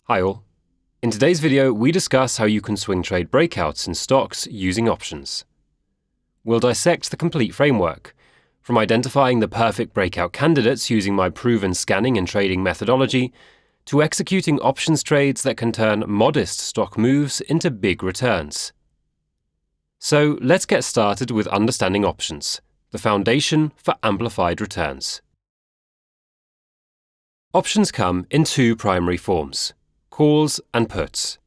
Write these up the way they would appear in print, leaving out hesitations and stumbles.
Hi all. In today's video, we discuss how you can swing trade breakouts in stocks using options. We'll dissect the complete framework, from identifying the perfect breakout candidates using my proven scanning and trading methodology, to executing options trades that can turn modest stock moves into big returns. So let's get started with understanding options, the foundation for amplified returns. Options come in two primary forms: calls and puts.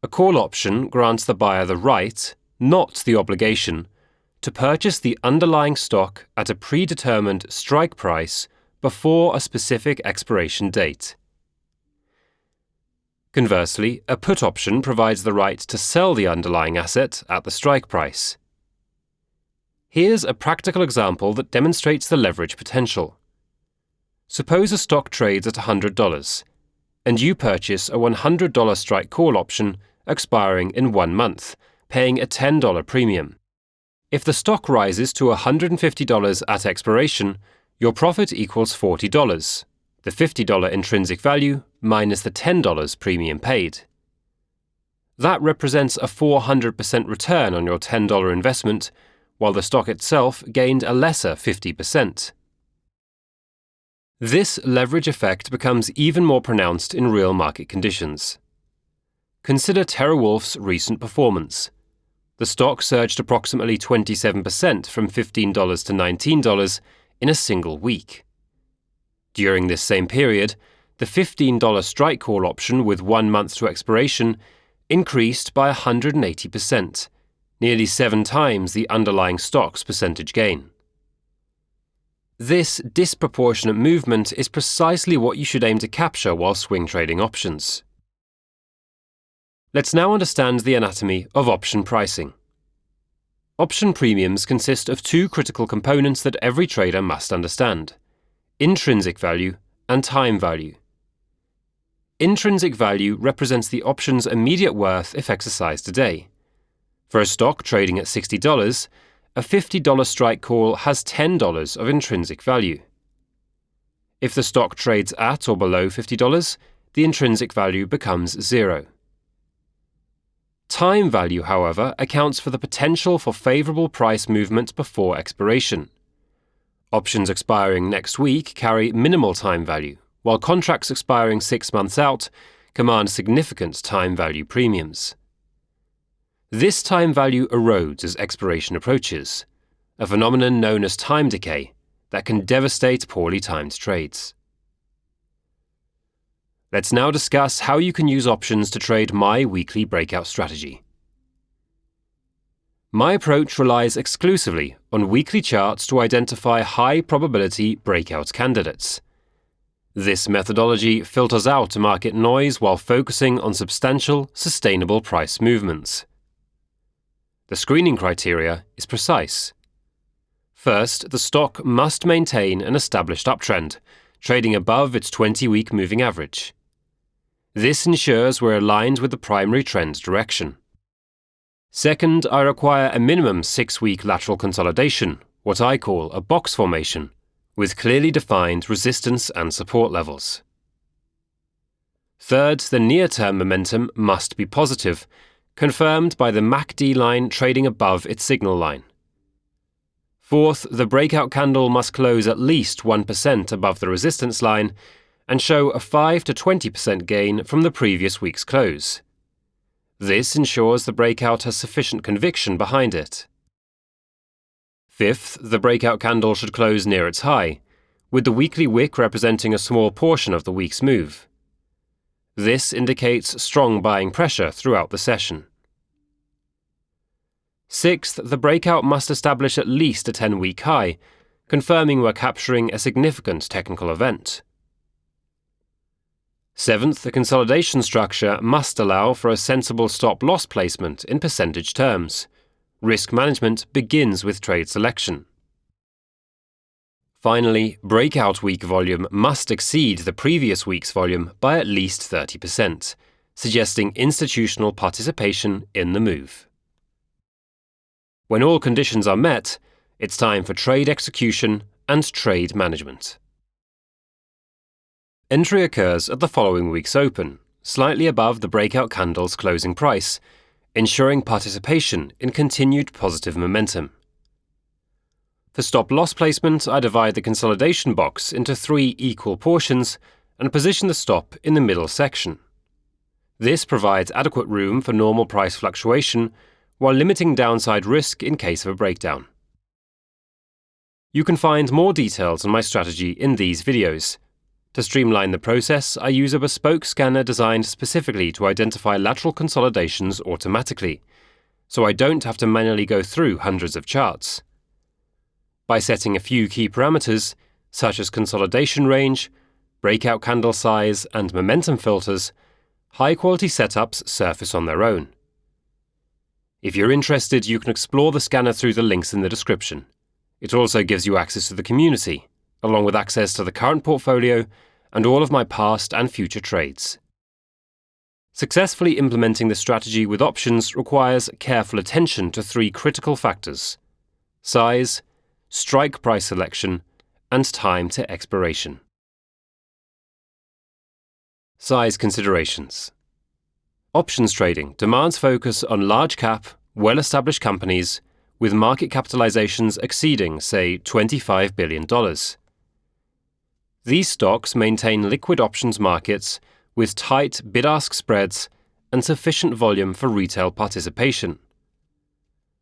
A call option grants the buyer the right, not the obligation, to purchase the underlying stock at a predetermined strike price before a specific expiration date. Conversely, a put option provides the right to sell the underlying asset at the strike price. Here's a practical example that demonstrates the leverage potential. Suppose a stock trades at $100, and you purchase a $100 strike call option expiring in 1 month, paying a $10 premium. If the stock rises to $150 at expiration, your profit equals $40, the $50 intrinsic value minus the $10 premium paid. That represents a 400% return on your $10 investment, while the stock itself gained a lesser 50%. This leverage effect becomes even more pronounced in real market conditions. Consider TeraWulf's recent performance. The stock surged approximately 27% from $15 to $19 in a single week. During this same period, the $15 strike call option with 1 month to expiration increased by 180%, nearly 7 times the underlying stock's percentage gain. This disproportionate movement is precisely what you should aim to capture while swing trading options. Let's now understand the anatomy of option pricing. Option premiums consist of two critical components that every trader must understand: intrinsic value and time value. Intrinsic value represents the option's immediate worth if exercised today. For a stock trading at $60, a $50 strike call has $10 of intrinsic value. If the stock trades at or below $50, the intrinsic value becomes 0. Time value, however, accounts for the potential for favorable price movement before expiration. Options expiring next week carry minimal time value, while contracts expiring 6 months out command significant time value premiums. This time value erodes as expiration approaches, a phenomenon known as time decay that can devastate poorly timed trades. Let's now discuss how you can use options to trade my weekly breakout strategy. My approach relies exclusively on weekly charts to identify high-probability breakout candidates. This methodology filters out market noise while focusing on substantial, sustainable price movements. The screening criteria is precise. First, the stock must maintain an established uptrend, trading above its 20-week moving average. This ensures we're aligned with the primary trend direction. Second, I require a minimum 6-week lateral consolidation, what I call a box formation, with clearly defined resistance and support levels. Third, the near-term momentum must be positive, confirmed by the MACD line trading above its signal line. Fourth, the breakout candle must close at least 1% above the resistance line and show a 5 to 20% gain from the previous week's close. This ensures the breakout has sufficient conviction behind it. Fifth, the breakout candle should close near its high, with the weekly wick representing a small portion of the week's move. This indicates strong buying pressure throughout the session. Sixth, the breakout must establish at least a 10-week high, confirming we're capturing a significant technical event. Seventh, the consolidation structure must allow for a sensible stop-loss placement in percentage terms. Risk management begins with trade selection. Finally, breakout week volume must exceed the previous week's volume by at least 30%, suggesting institutional participation in the move. When all conditions are met, it's time for trade execution and trade management. Entry occurs at the following week's open, slightly above the breakout candle's closing price, ensuring participation in continued positive momentum. For stop-loss placement, I divide the consolidation box into 3 equal portions and position the stop in the middle section. This provides adequate room for normal price fluctuation while limiting downside risk in case of a breakdown. You can find more details on my strategy in these videos. To streamline the process, I use a bespoke scanner designed specifically to identify lateral consolidations automatically, so I don't have to manually go through hundreds of charts. By setting a few key parameters, such as consolidation range, breakout candle size, and momentum filters, high-quality setups surface on their own. If you're interested, you can explore the scanner through the links in the description. It also gives you access to the community, along with access to the current portfolio and all of my past and future trades. Successfully implementing the strategy with options requires careful attention to 3 critical factors: size, strike price selection, and time to expiration. Size considerations. Options trading demands focus on large-cap, well-established companies with market capitalizations exceeding, say, $25 billion. These stocks maintain liquid options markets with tight bid-ask spreads and sufficient volume for retail participation.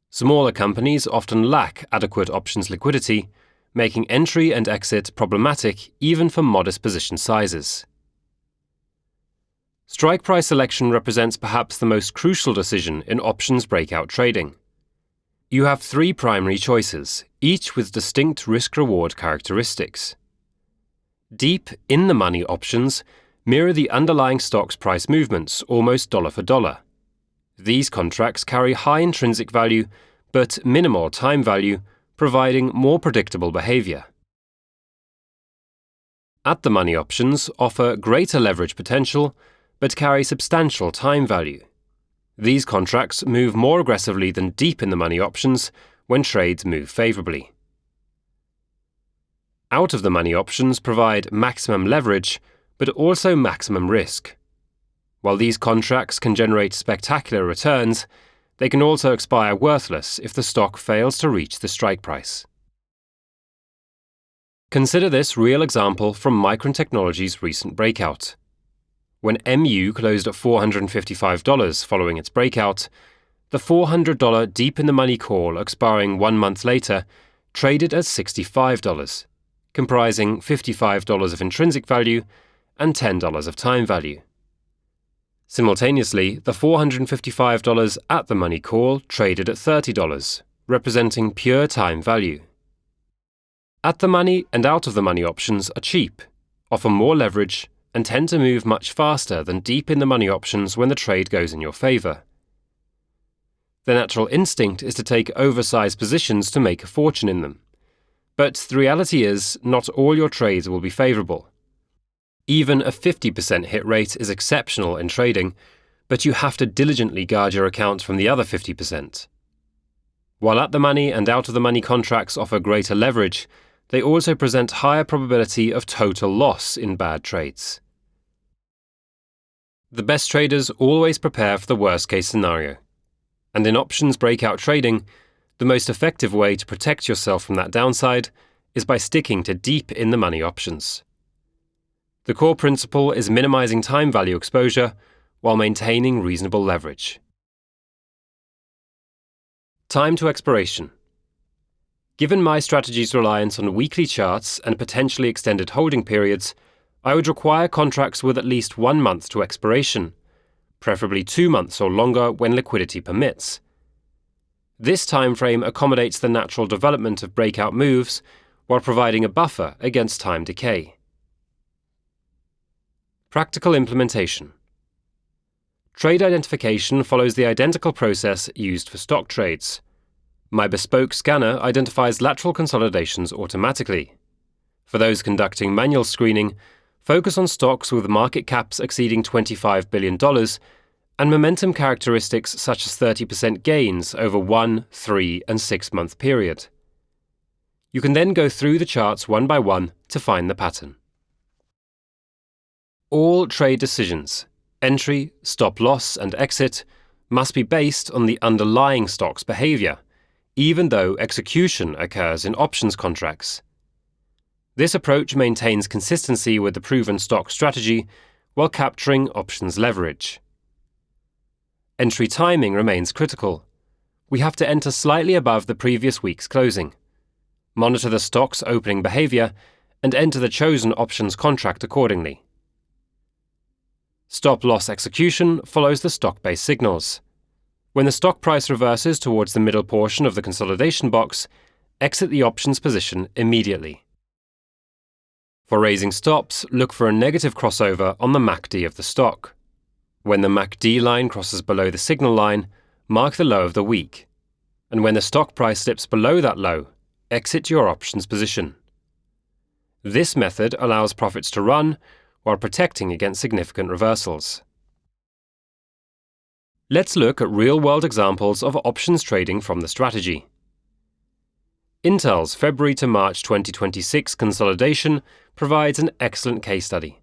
Smaller companies often lack adequate options liquidity, making entry and exit problematic even for modest position sizes. Strike price selection represents perhaps the most crucial decision in options breakout trading. You have 3 primary choices, each with distinct risk-reward characteristics. Deep, in-the-money options mirror the underlying stock's price movements almost dollar for dollar. These contracts carry high intrinsic value but minimal time value, providing more predictable behavior. At-the-money options offer greater leverage potential but carry substantial time value. These contracts move more aggressively than deep-in-the-money options when trades move favorably. Out-of-the-money options provide maximum leverage but also maximum risk. While these contracts can generate spectacular returns, they can also expire worthless if the stock fails to reach the strike price. Consider this real example from Micron Technology's recent breakout. When MU closed at $455 following its breakout, the $400 deep-in-the-money call expiring 1 month later traded at $65, comprising $55 of intrinsic value and $10 of time value. Simultaneously, the $455 at-the-money call traded at $30, representing pure time value. At-the-money and out-of-the-money options are cheap, offer more leverage, and tend to move much faster than deep-in-the-money options when the trade goes in your favor. The natural instinct is to take oversized positions to make a fortune in them. But the reality is, not all your trades will be favorable. Even a 50% hit rate is exceptional in trading, but you have to diligently guard your account from the other 50%. While at-the-money and out-of-the-money contracts offer greater leverage, they also present higher probability of total loss in bad trades. The best traders always prepare for the worst-case scenario. And in options breakout trading, the most effective way to protect yourself from that downside is by sticking to deep-in-the-money options. The core principle is minimizing time value exposure while maintaining reasonable leverage. Time to expiration. Given my strategy's reliance on weekly charts and potentially extended holding periods, I would require contracts with at least 1 month to expiration, preferably 2 months or longer when liquidity permits. This time frame accommodates the natural development of breakout moves while providing a buffer against time decay. Practical implementation. Trade identification follows the identical process used for stock trades. My bespoke scanner identifies lateral consolidations automatically. For those conducting manual screening, focus on stocks with market caps exceeding $25 billion and momentum characteristics such as 30% gains over 1, 3, and 6-month period. You can then go through the charts one by one to find the pattern. All trade decisions, Entry, stop loss, and exit must be based on the underlying stock's behavior, even though execution occurs in options contracts. This approach maintains consistency with the proven stock strategy while capturing options leverage. Entry timing remains critical. We have to enter slightly above the previous week's closing, monitor the stock's opening behavior, and enter the chosen options contract accordingly. Stop-loss execution follows the stock-based signals. When the stock price reverses towards the middle portion of the consolidation box, exit the options position immediately. For raising stops, look for a negative crossover on the MACD of the stock. When the MACD line crosses below the signal line, mark the low of the week. And when the stock price slips below that low, exit your options position. This method allows profits to run while protecting against significant reversals. Let's look at real-world examples of options trading from the strategy. Intel's February to March 2026 consolidation provides an excellent case study.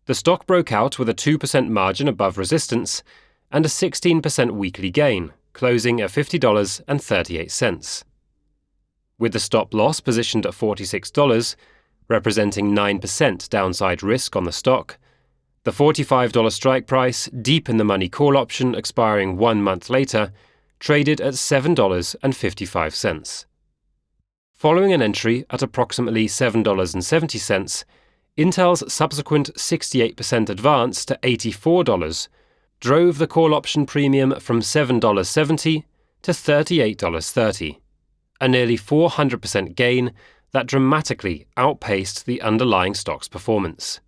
The stock broke out with a 2% margin above resistance and a 16% weekly gain, closing at $50.38. With the stop loss positioned at $46, representing 9% downside risk on the stock, the $45 strike price, deep in the money call option expiring 1 month later, traded at $7.55. Following an entry at approximately $7.70, Intel's subsequent 68% advance to $84 drove the call option premium from $7.70 to $38.30, a nearly 400% gain that dramatically outpaced the underlying stock's performance.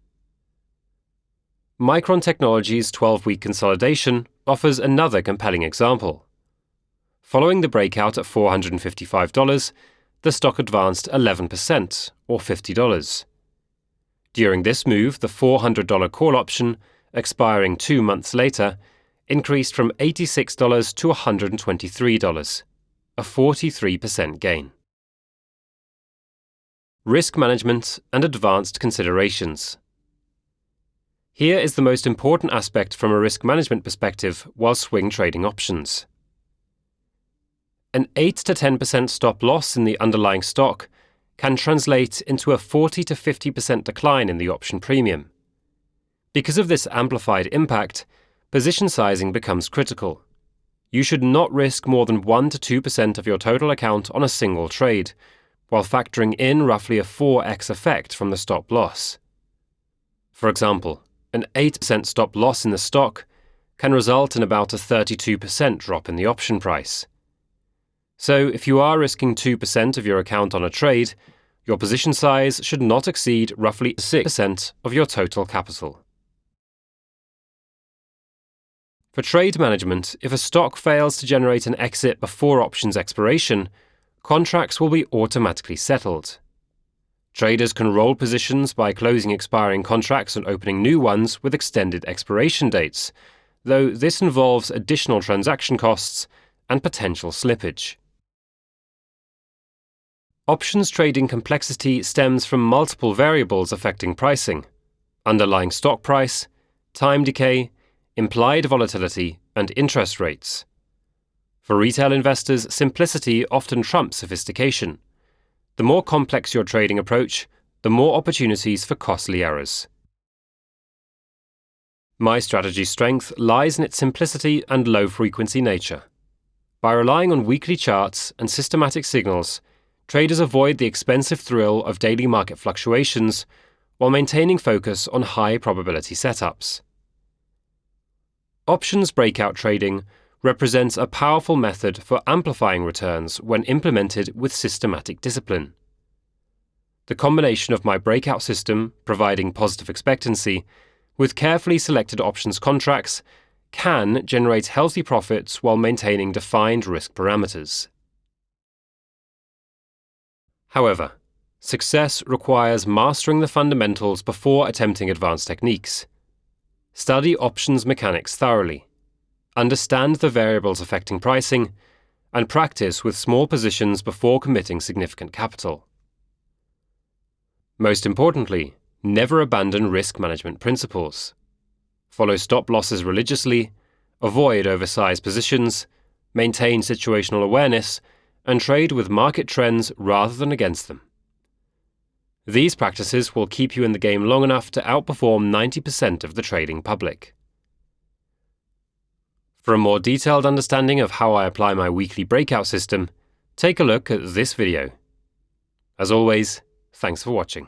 Micron Technology's 12-week consolidation offers another compelling example. Following the breakout at $455, the stock advanced 11%, or $50. During this move, the $400 call option, expiring 2 months later, increased from $86 to $123, a 43% gain. Risk management and advanced considerations. Here is the most important aspect from a risk management perspective while swing trading options. An 8 to 10% stop loss in the underlying stock can translate into a 40 to 50% decline in the option premium. Because of this amplified impact, position sizing becomes critical. You should not risk more than 1 to 2% of your total account on a single trade, while factoring in roughly a 4x effect from the stop loss. For example, an 8% stop loss in the stock can result in about a 32% drop in the option price. So if you are risking 2% of your account on a trade, your position size should not exceed roughly 6% of your total capital. For trade management, if a stock fails to generate an exit before options expiration, contracts will be automatically settled. Traders can roll positions by closing expiring contracts and opening new ones with extended expiration dates, though this involves additional transaction costs and potential slippage. Options trading complexity stems from multiple variables affecting pricing: underlying stock price, time decay, implied volatility, and interest rates. For retail investors, simplicity often trumps sophistication. The more complex your trading approach, the more opportunities for costly errors. My strategy's strength lies in its simplicity and low-frequency nature. By relying on weekly charts and systematic signals, traders avoid the expensive thrill of daily market fluctuations while maintaining focus on high-probability setups. Options breakout trading represents a powerful method for amplifying returns when implemented with systematic discipline. The combination of my breakout system, providing positive expectancy, with carefully selected options contracts, can generate healthy profits while maintaining defined risk parameters. However, success requires mastering the fundamentals before attempting advanced techniques. Study options mechanics thoroughly. Understand the variables affecting pricing, and practice with small positions before committing significant capital. Most importantly, never abandon risk management principles. follow stop losses religiously, avoid oversized positions, maintain situational awareness, and trade with market trends rather than against them. These practices will keep you in the game long enough to outperform 90% of the trading public. For a more detailed understanding of how I apply my weekly breakout system, take a look at this video. As always, thanks for watching.